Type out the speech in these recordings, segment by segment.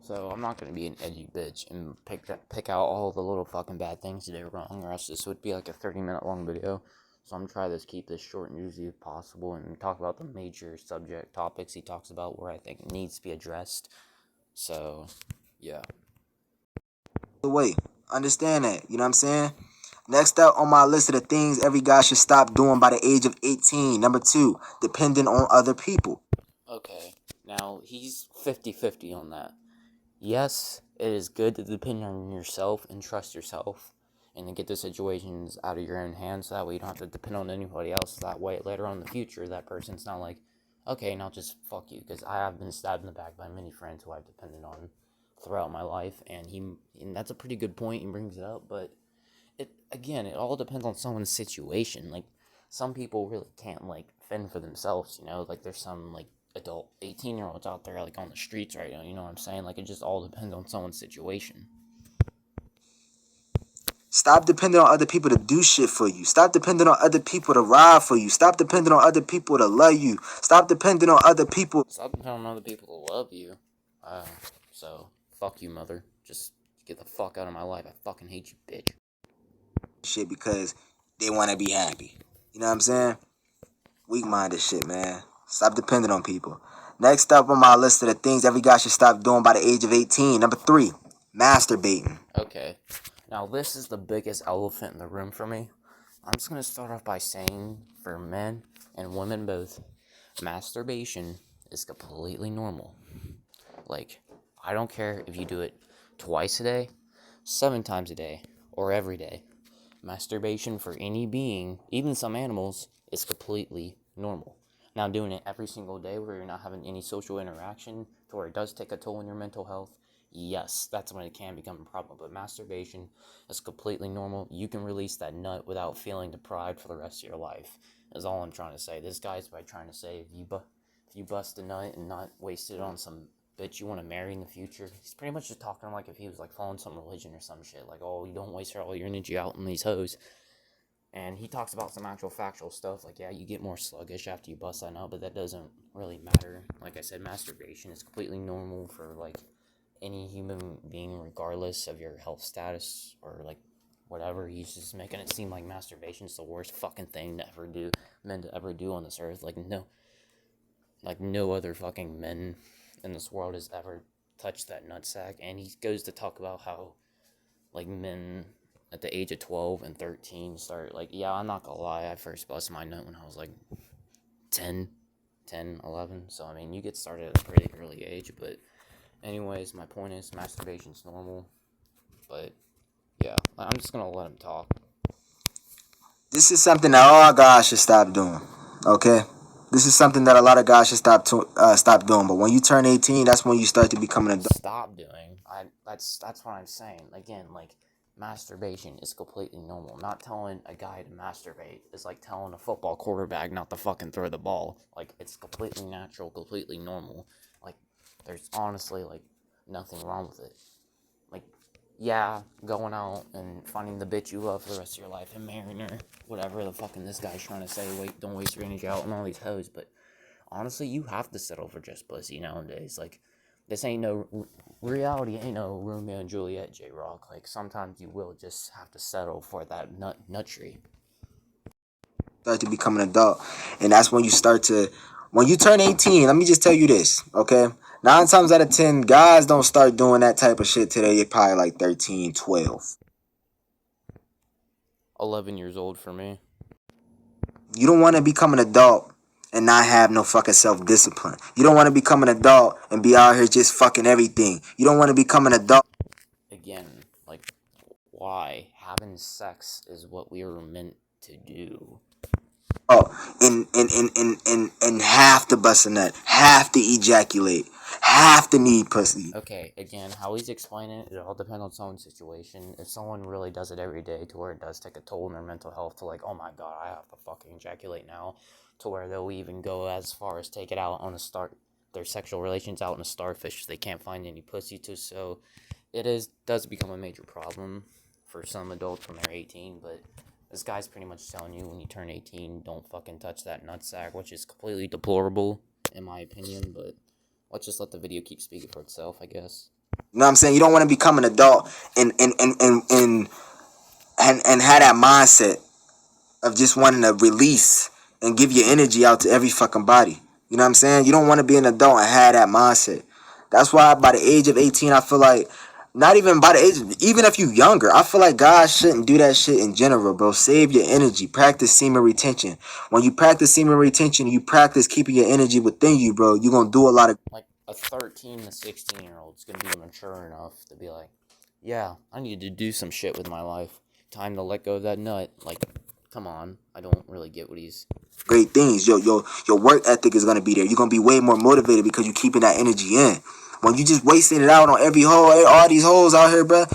So I'm not gonna be an edgy bitch and pick out all the little fucking bad things you did wrong, or else this would be like a 30-minute long video. So I'm gonna keep this short and easy as possible and talk about the major subject topics he talks about where I think needs to be addressed. So, yeah. Way. Understand that. You know what I'm saying? Next up on my list of the things every guy should stop doing by the age of 18. Number 2, depending on other people. Okay. Now, he's 50-50 on that. Yes, it is good to depend on yourself and trust yourself and to get the situations out of your own hands. So that way you don't have to depend on anybody else. That way, later on in the future, that person's not like, okay, now just fuck you. Because I have been stabbed in the back by many friends who I've depended on throughout my life. And that's a pretty good point. He brings it up. But it all depends on someone's situation. Like, some people really can't, like, fend for themselves, you know? Like, there's some, like, adult 18-year-olds out there, like, on the streets right now, you know what I'm saying? Like, it just all depends on someone's situation. Stop depending on other people to do shit for you. Stop depending on other people to ride for you. Stop depending on other people to love you. Stop depending on other people. Stop depending on other people to love you. So, fuck you, mother. Just get the fuck out of my life. I fucking hate you, bitch. Shit because they want to be happy. You know what I'm saying? Weak-minded shit, man. Stop depending on people. Next up on my list of the things every guy should stop doing by the age of 18. Number 3, masturbating. Okay. Now, this is the biggest elephant in the room for me. I'm just going to start off by saying, for men and women both, masturbation is completely normal. Like, I don't care if you do it twice a day, 7 times a day, or every day. Masturbation for any being, even some animals, is completely normal. Now, doing it every single day where you're not having any social interaction to where it does take a toll on your mental health, yes, that's when it can become a problem. But masturbation is completely normal. You can release that nut without feeling deprived for the rest of your life, is all I'm trying to say. This guy's by trying to say if you bust a nut and not waste it on some bitch you want to marry in the future, he's pretty much just talking like if he was like following some religion or some shit. Like, oh, you don't waste all your energy out on these hoes. And he talks about some actual factual stuff, like, yeah, you get more sluggish after you bust that nut, but that doesn't really matter. Like I said, masturbation is completely normal for, like, any human being, regardless of your health status or, like, whatever. He's just making it seem like masturbation is the worst fucking thing to ever do, men to ever do on this earth. Like, no other fucking men in this world has ever touched that nutsack. And he goes to talk about how, like, men at the age of 12 and 13 start, like, yeah, I'm not gonna lie, I first busted my nut when I was like 10, 11. So I mean, you get started at a pretty early age. But anyways, my point is masturbation's normal. But yeah, I'm just gonna let him talk. This is something that all guys should stop doing. Okay? This is something that a lot of guys should stop doing. But when you turn 18, that's when you start to become an adult. Stop doing. That's what I'm saying. Again, like, masturbation is completely normal. Not telling a guy to masturbate is like telling a football quarterback not to fucking throw the ball. Like, it's completely natural, completely normal. Like, there's honestly, like, nothing wrong with it. Like, yeah, going out and finding the bitch you love for the rest of your life and marrying her, whatever the fucking this guy's trying to say, wait, don't waste your energy out on all these hoes. But honestly, you have to settle for just pussy nowadays. Like, this ain't no reality, ain't no Romeo and Juliet, J-Rock. Like, sometimes you will just have to settle for that nutry. Start to become an adult. And that's when when you turn 18, let me just tell you this, okay? 9 times out of 10, guys don't start doing that type of shit till they're probably like 13, 12. 11 years old for me. You don't want to become an adult and not have no fucking self-discipline. You don't want to become an adult and be out here just fucking everything. You don't want to become an adult. Again, like, why? Having sex is what we were meant to do. Oh, and have to bust a nut, have to ejaculate, have to need pussy. Okay, again, how he's explaining it all depends on someone's situation. If someone really does it every day to where it does take a toll on their mental health, to like, oh my god, I have to fucking ejaculate now, to where they'll even go as far as take it out on their sexual relations out in a starfish if they can't find any pussy to. So does become a major problem for some adults when they're 18. But this guy's pretty much telling you when you turn 18, don't fucking touch that nutsack, which is completely deplorable in my opinion. But let's just let the video keep speaking for itself, I guess. You know what I'm saying? You don't want to become an adult and have that mindset of just wanting to release and give your energy out to every fucking body. You know what I'm saying? You don't want to be an adult and have that mindset. That's why by the age of 18, I feel like, not even by the age, even if you younger, I feel like God shouldn't do that shit in general, bro. Save your energy. Practice semen retention. When you practice semen retention, you practice keeping your energy within you, bro. You're going to do a lot of... Like, a 13 to 16-year-old is going to be mature enough to be like, yeah, I need to do some shit with my life. Time to let go of that nut. Like, come on. I don't really get what he's... great things. Your work ethic is gonna be there. You're gonna be way more motivated because you're keeping that energy in. When you just wasting it out on every hole, all these holes out here, bro,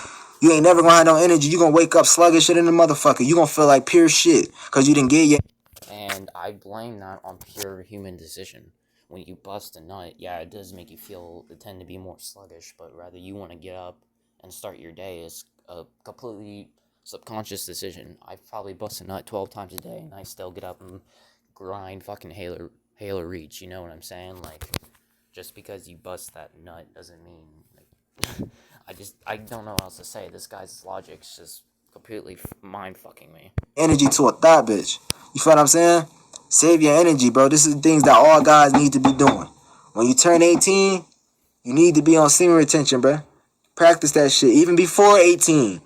you ain't never gonna have no energy. You gonna wake up sluggish shit in the motherfucker. You gonna feel like pure shit because you didn't get your... And I blame that on pure human decision. When you bust a nut, yeah, it does make you tend to be more sluggish, but rather you want to get up and start your day is a completely subconscious decision. I probably bust a nut 12 times a day, and I still get up and grind fucking Halo Reach, you know what I'm saying? Like, just because you bust that nut doesn't mean, like, I don't know what else to say. This guy's logic's just completely mind-fucking me. energy to a thought, bitch. You feel what I'm saying? Save your energy, bro. This is the things that all guys need to be doing. When you turn 18, you need to be on semen retention, bro. Practice that shit. Even before 18.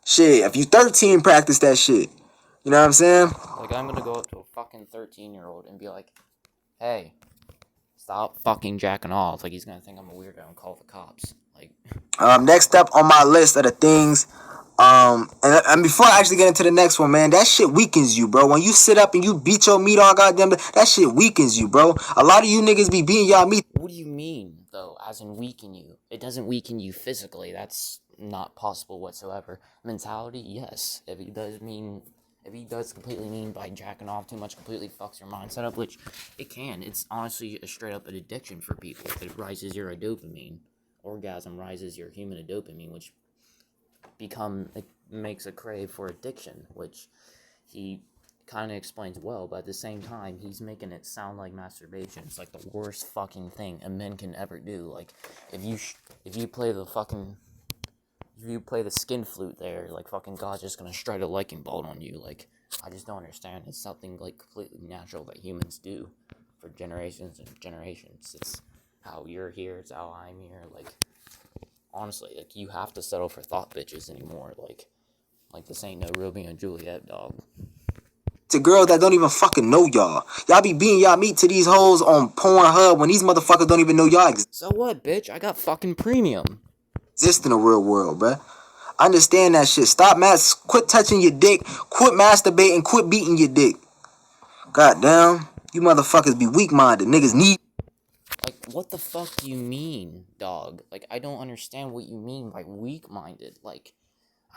Shit, if you 13, practice that shit. You know what I'm saying? Like, I'm gonna go up to a fucking 13-year-old and be like, hey, stop fucking jacking off. Like, he's gonna think I'm a weirdo and call the cops. Like, next up on my list of the things, and before I actually get into the next one, man, that shit weakens you, bro. When you sit up and you beat your meat all goddamn, that shit weakens you, bro. A lot of you niggas be beating y'all meat. what do you mean, though, as in weaken you? It doesn't weaken you physically. That's not possible whatsoever. Mentality, yes. If he does completely mean by jacking off too much, completely fucks your mindset up, which it can. It's honestly a straight up an addiction for people. It rises your dopamine. Orgasm rises your human dopamine, which it makes a crave for addiction, which he kind of explains well, but at the same time, he's making it sound like masturbation. It's like the worst fucking thing a man can ever do. Like, if you play the skin flute there, like, fucking God's just gonna strike a lightning bolt on you. Like, I just don't understand. It's something, like, completely natural that humans do for generations and generations. It's how you're here, it's how I'm here. Like, honestly, like, you have to settle for thought bitches anymore. Like this ain't no Romeo and Juliet, dog. To girls that don't even fucking know y'all. Y'all be beating y'all meat to these hoes on Pornhub when these motherfuckers don't even know y'all So what, bitch? I got fucking premium. exist in the real world, bruh. Understand that shit. Quit touching your dick. Quit masturbating. Quit beating your dick. Goddamn. You motherfuckers be weak-minded. Niggas need... Like, what the fuck do you mean, dog? Like, I don't understand what you mean by weak-minded. Like,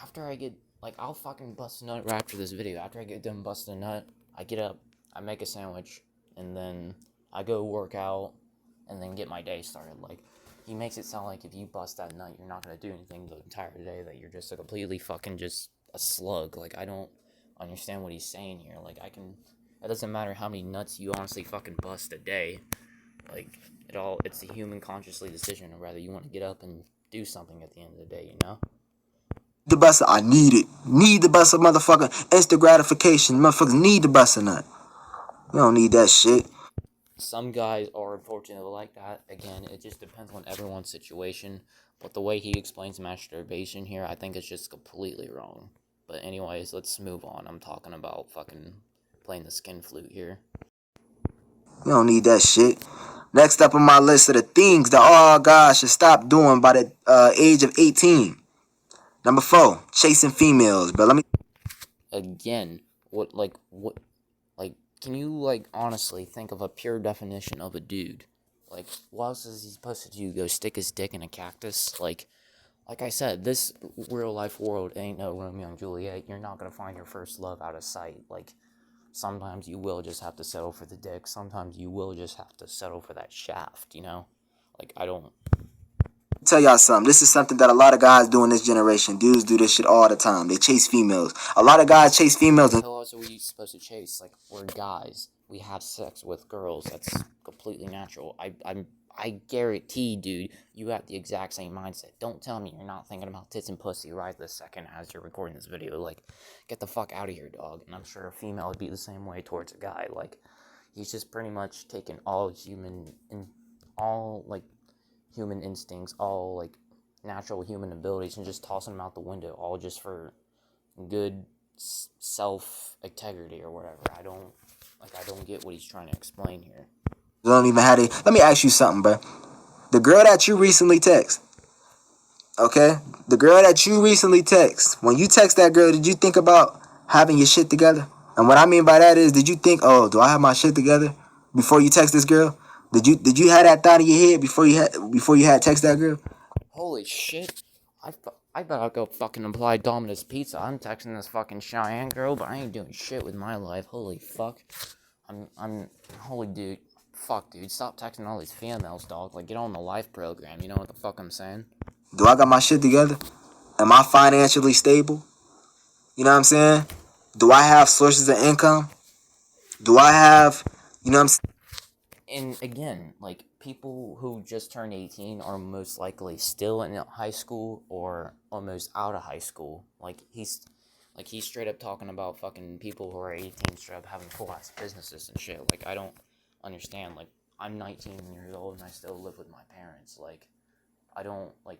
after I get... Like, I'll fucking bust a nut right after this video. After I get done busting a nut, I get up, I make a sandwich, and then I go work out, and then get my day started. Like, he makes it sound like if you bust that nut, you're not gonna do anything the entire day, that you're just a completely fucking just a slug. Like, I don't understand what he's saying here. Like, it doesn't matter how many nuts you honestly fucking bust a day. Like, it's a human consciously decision, or rather you want to get up and do something at the end of the day, you know? the bust. I need it. Need the bust a motherfucker. Instant gratification. Motherfuckers need the bust a nut. You don't need that shit. Some guys are unfortunately like that. Again, it just depends on everyone's situation. But the way he explains masturbation here, I think it's just completely wrong. But anyways, let's move on. I'm talking about fucking playing the skin flute here. You don't need that shit. Next up on my list of the things that all guys should stop doing by the age of 18. Number 4, chasing females, bro. Again, can you, like, honestly think of a pure definition of a dude? Like, what else is he supposed to do? Go stick his dick in a cactus? Like I said, this real life world ain't no Romeo and Juliet. You're not gonna find your first love out of sight. Like, sometimes you will just have to settle for the dick. Sometimes you will just have to settle for that shaft, you know? Like, I don't... Tell y'all something. This is something that a lot of guys do in this generation. Dudes do this shit all the time. They chase females. A lot of guys chase females. Who else are we supposed to chase? Like, we're guys. We have sex with girls. That's completely natural. I I guarantee, dude, you got the exact same mindset. Don't tell me you're not thinking about tits and pussy right this second as you're recording this video. Like, get the fuck out of here, dog. And I'm sure a female would be the same way towards a guy. Like, he's just pretty much taking all human instincts, all like natural human abilities, and just tossing them out the window, all just for good self integrity or whatever. I don't get what he's trying to explain here. Don't even have to. Let me ask you something, bro. The girl that you recently text, okay? The girl that you recently text. When you text that girl, did you think about having your shit together? And what I mean by that is, did you think, oh, do I have my shit together before you text this girl? Did you have that thought in your head before you had text that girl? Holy shit. I better go fucking apply Domino's Pizza. I'm texting this fucking Cheyenne girl, but I ain't doing shit with my life. Holy fuck. Holy dude. Fuck, dude. Stop texting all these females, dog. Like, get on the life program. You know what the fuck I'm saying? Do I got my shit together? Am I financially stable? You know what I'm saying? Do I have sources of income? Do I have, you know what I'm saying? And again, like, people who just turned 18 are most likely still in high school or almost out of high school. He's straight up talking about fucking people who are 18 straight up having full-ass businesses and shit. Like, I don't understand. Like, I'm 19 years old and I still live with my parents. Like, I don't, like,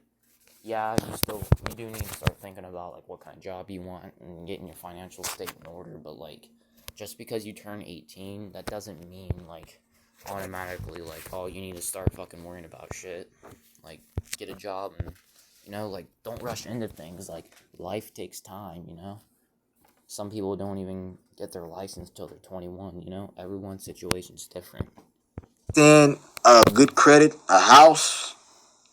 yeah, you do need to start thinking about, like, what kind of job you want and getting your financial state in order, but, like, just because you turn 18, that doesn't mean, like, automatically, like, oh, you need to start fucking worrying about shit. Like, get a job and, you know, like, don't rush into things. Like, life takes time, you know? Some people don't even get their license till they're 21, you know? Everyone's situation's different. Then good credit, a house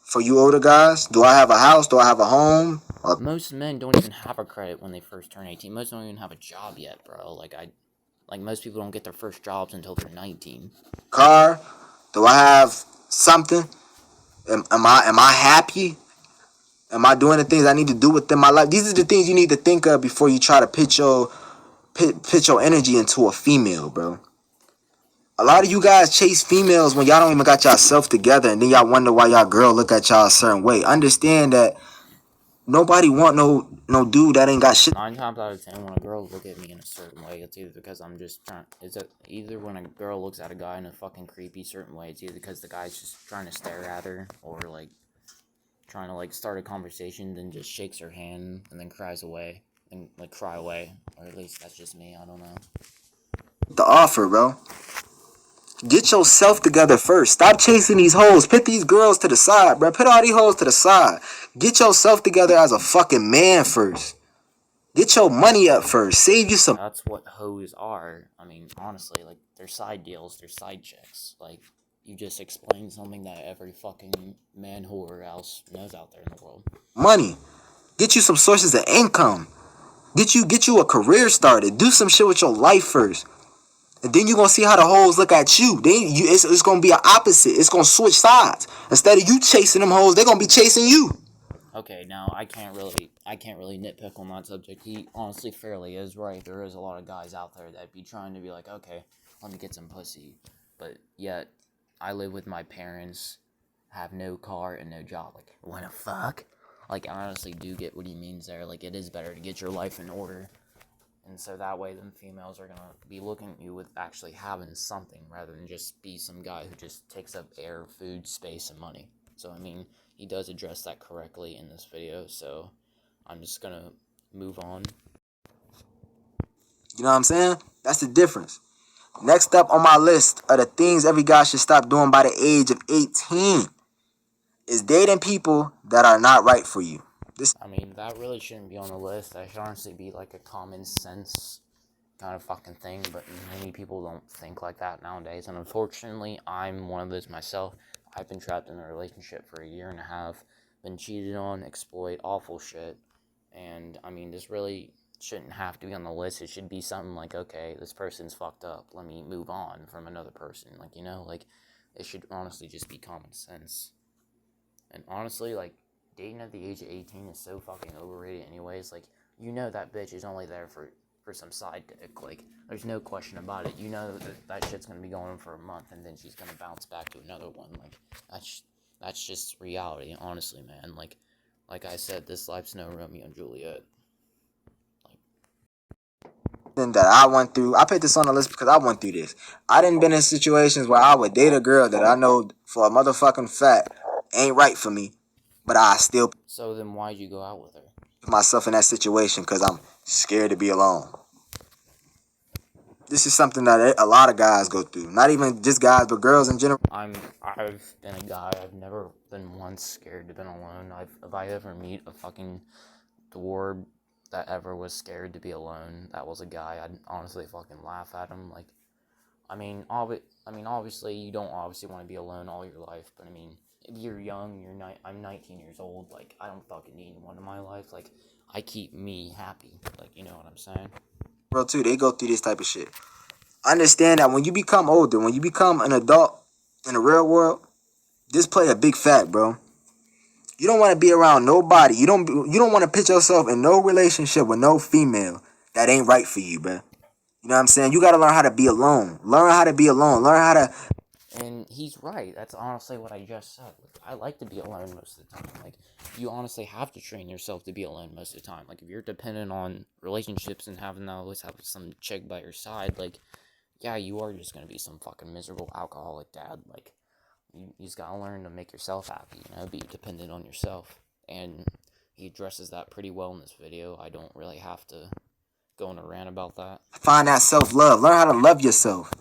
for you older guys. Do I have a house? Do I have a home? Most men don't even have a credit when they first turn 18. Most don't even have a job yet, bro. Like, most people don't get their first jobs until they're 19. Car? Do I have something? Am I happy? Am I doing the things I need to do within my life? These are the things you need to think of before you try to pitch your energy into a female, bro. A lot of you guys chase females when y'all don't even got yourself together, and then y'all wonder why y'all girl look at y'all a certain way. Understand that nobody want no dude that ain't got shit. 9 times out of 10, when a girl look at me in a certain way, it's either because I'm just trying. Either when a girl looks at a guy in a fucking creepy certain way, it's either because the guy's just trying to stare at her, or like trying to like start a conversation, then just shakes her hand and then cries away, and like cry away, or at least that's just me. I don't know. The offer, bro. Get yourself together first. Stop chasing these hoes. Put these girls to the side, bro. Put all these hoes to the side. Get yourself together as a fucking man first. Get your money up first. Save you some. That's what hoes are. I mean, honestly, like, they're side deals, they're side chicks. Like, you just explained something that every fucking man whore else knows out there in the world. Money. Get you some sources of income. Get you a career started. Do some shit with your life first. And then you're gonna see how the hoes look at you. It's gonna be an opposite. It's gonna switch sides. Instead of you chasing them hoes, they're gonna be chasing you. Okay, now I can't really nitpick on that subject. He honestly fairly is right. There is a lot of guys out there that be trying to be like, okay, let me get some pussy, but yet I live with my parents, have no car and no job. Like, wanna fuck? Like, I honestly do get what he means there. Like, it is better to get your life in order, and so that way, then females are gonna be looking at you with actually having something rather than just be some guy who just takes up air, food, space, and money. So, I mean, he does address that correctly in this video, so I'm just gonna move on. You know what I'm saying? That's the difference. Next up on my list of the things every guy should stop doing by the age of 18 is dating people that are not right for you. I mean, that really shouldn't be on the list. That should honestly be like a common sense kind of fucking thing, but many people don't think like that nowadays, and unfortunately, I'm one of those myself. I've been trapped in a relationship for a year and a half, been cheated on, exploited, awful shit, and, I mean, this really shouldn't have to be on the list. It should be something like, okay, this person's fucked up, let me move on from another person, like, you know, like, it should honestly just be common sense. And honestly, like, dating at the age of 18 is so fucking overrated anyways. Like, you know that bitch is only there for for some side dick. Like, there's no question about it. You know that shit's gonna be going on for a month, and then she's gonna bounce back to another one. Like, that's just reality, honestly, man. Like I said, this life's no Romeo and Juliet. That I went through. I put this on the list because I went through this. I didn't been in situations where I would date a girl that I know for a motherfucking fact ain't right for me, but I still So then why'd you go out with her? put myself in that situation because I'm scared to be alone. This is something that a lot of guys go through. Not even just guys, but girls in general. I've been a guy. I've never been once scared to be alone. If I ever meet a fucking dwarf that ever was scared to be alone, that was a guy, I'd honestly fucking laugh at him. Like, obviously you don't obviously want to be alone all your life, but I mean, if you're young, I'm 19 years old. Like, I don't fucking need one in my life. Like, I keep me happy. Like, you know what I'm saying? Bro, too, they go through this type of shit. Understand that when you become older, when you become an adult in the real world, this play a big fact, bro. You don't want to be around nobody. You don't want to put yourself in no relationship with no female that ain't right for you, bro. You know what I'm saying? You got to learn how to be alone. Learn how to be alone. Learn how to... And he's right. That's honestly what I just said. Like, I like to be alone most of the time. Like, you honestly have to train yourself to be alone most of the time. Like, if you're dependent on relationships and having to always have some chick by your side, like, yeah, you are just gonna be some fucking miserable alcoholic dad. Like, you just gotta learn to make yourself happy, you know, be dependent on yourself. And he addresses that pretty well in this video. I don't really have to go on a rant about that. Find that self-love. Learn how to love yourself.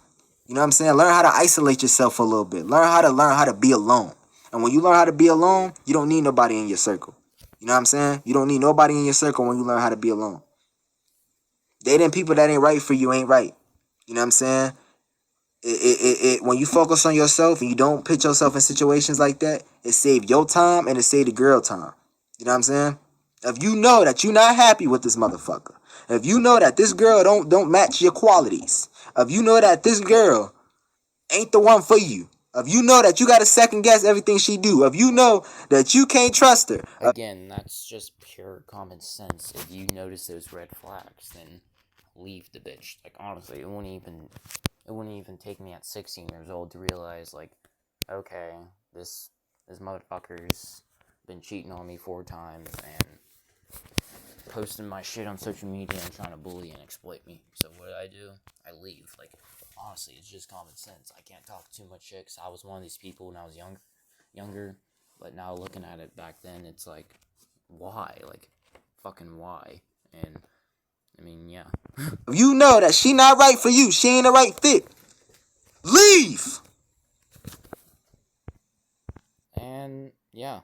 You know what I'm saying? Learn how to isolate yourself a little bit. Learn how to be alone. And when you learn how to be alone, you don't need nobody in your circle. You know what I'm saying? You don't need nobody in your circle when you learn how to be alone. Dating people that ain't right for you ain't right. You know what I'm saying? When you focus on yourself and you don't put yourself in situations like that, it save your time and it save the girl time. You know what I'm saying? If you know that you're not happy with this motherfucker, if you know that this girl don't match your qualities, if you know that this girl ain't the one for you, if you know that you got to second guess everything she do, if you know that you can't trust her. Again, that's just pure common sense. If you notice those red flags, then leave the bitch. Like, honestly, it wouldn't even take me at 16 years old to realize, like, okay, this motherfucker's been cheating on me 4 times and posting my shit on social media and trying to bully and exploit me. So what do? I leave. Like, honestly, it's just common sense. I can't talk too much shit 'cause I was one of these people when I was younger. But now looking at it back then, it's like, why? Like, fucking why? And, I mean, yeah. If you know that she not right for you, she ain't the right fit, leave. And, yeah.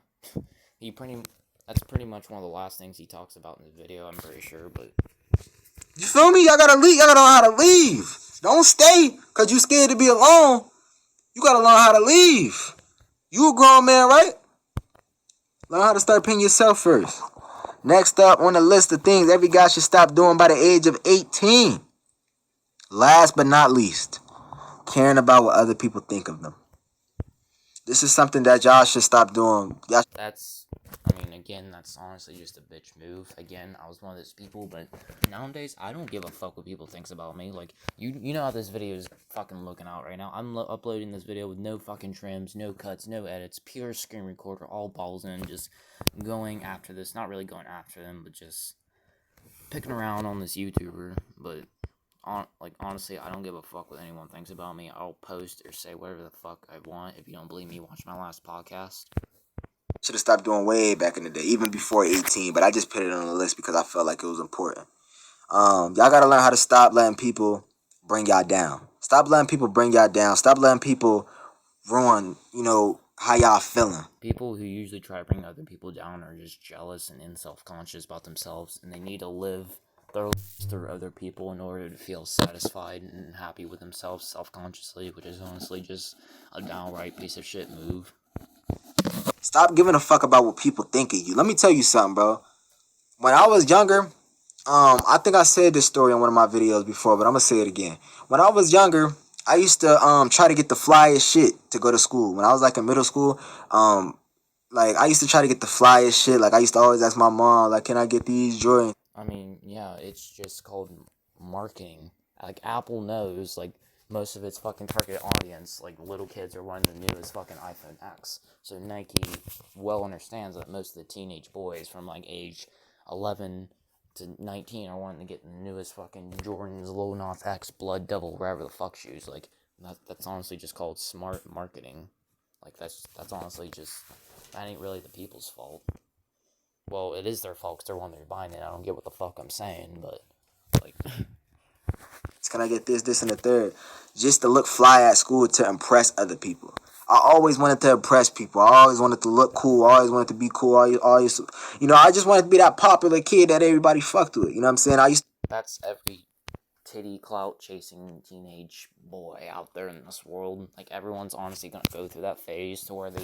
That's pretty much one of the last things he talks about in the video, I'm pretty sure, but... You feel me? Y'all gotta leave. Y'all gotta learn how to leave. Don't stay because you scared to be alone. You gotta learn how to leave. You a grown man, right? Learn how to start paying yourself first. Next up on the list of things every guy should stop doing by the age of 18. Last but not least, caring about what other people think of them. This is something that y'all should stop doing. Again, that's honestly just a bitch move. Again, I was one of those people, but nowadays, I don't give a fuck what people thinks about me. Like, you know how this video is fucking looking out right now. I'm uploading this video with no fucking trims, no cuts, no edits, pure screen recorder, all balls in, just going after this. Not really going after them, but just picking around on this YouTuber. But, honestly, I don't give a fuck what anyone thinks about me. I'll post or say whatever the fuck I want. If you don't believe me, watch my last podcast. Should have stopped doing way back in the day, even before 18, but I just put it on the list because I felt like it was important. Y'all gotta learn how to stop letting people bring y'all down. Stop letting people bring y'all down. Stop letting people ruin, how y'all feeling. People who usually try to bring other people down are just jealous and self-conscious about themselves, and they need to live their lives through other people in order to feel satisfied and happy with themselves self-consciously, which is honestly just a downright piece of shit move. Stop giving a fuck about what people think of you. Let me tell you something, bro. When I was younger, I think I said this story on one of my videos before, but I'm gonna say it again. When I was younger, I used to try to get the flyest shit to go to school. When I was like in middle school, I used to try to get the flyest shit. Like, I used to always ask my mom, like, can I get these Jordans? I mean, yeah, it's just called marketing. Like, Apple knows, like, most of its fucking target audience, like, little kids are wanting the newest fucking iPhone X. So Nike well understands that most of the teenage boys from, like, age 11 to 19 are wanting to get the newest fucking Jordans, Low North X, Blood Devil, wherever the fuck shoes. Like, that's honestly just called smart marketing. Like, that's honestly just, that ain't really the people's fault. Well, it is their fault because they're one they're buying it. I don't get what the fuck I'm saying, but, like... Can I get this, and the third? Just to look fly at school to impress other people. I always wanted to impress people. I always wanted to look cool. I always wanted to be cool. Always, I just wanted to be that popular kid that everybody fucked with. You know what I'm saying? That's every titty clout chasing teenage boy out there in this world. Like, everyone's honestly gonna go through that phase to where they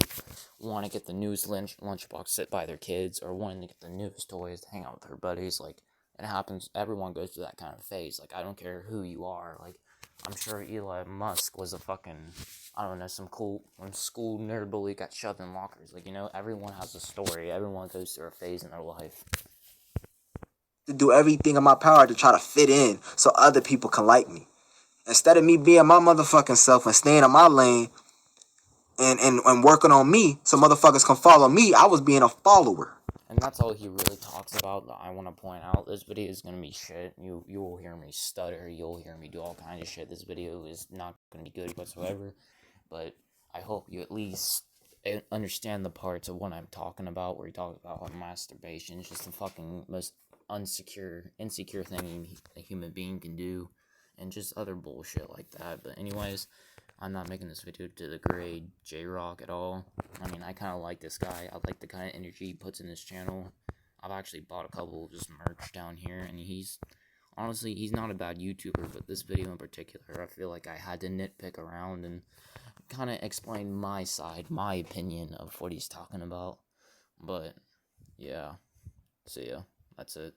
want to get the newest lunchbox sit by their kids, or wanting to get the newest toys to hang out with their buddies. Like, it happens. Everyone goes through that kind of phase. Like, I don't care who you are. Like, I'm sure Elon Musk was a fucking, I don't know, some cool, when school nerd bully got shoved in lockers. Like, everyone has a story. Everyone goes through a phase in their life. To do everything in my power to try to fit in so other people can like me. Instead of me being my motherfucking self and staying in my lane and working on me so motherfuckers can follow me, I was being a follower. And that's all he really talks about. I want to point out, this video is going to be shit. You will hear me stutter. You'll hear me do all kinds of shit. This video is not going to be good whatsoever. But I hope you at least understand the parts of what I'm talking about, where he talks about how masturbation is just the fucking most insecure thing a human being can do. And just other bullshit like that. But anyways, I'm not making this video to degrade J-Rock at all. I mean, I kind of like this guy. I like the kind of energy he puts in his channel. I've actually bought a couple of his merch down here, and honestly, he's not a bad YouTuber, but this video in particular, I feel like I had to nitpick around and kind of explain my side, my opinion of what he's talking about. But, yeah. So, yeah, that's it.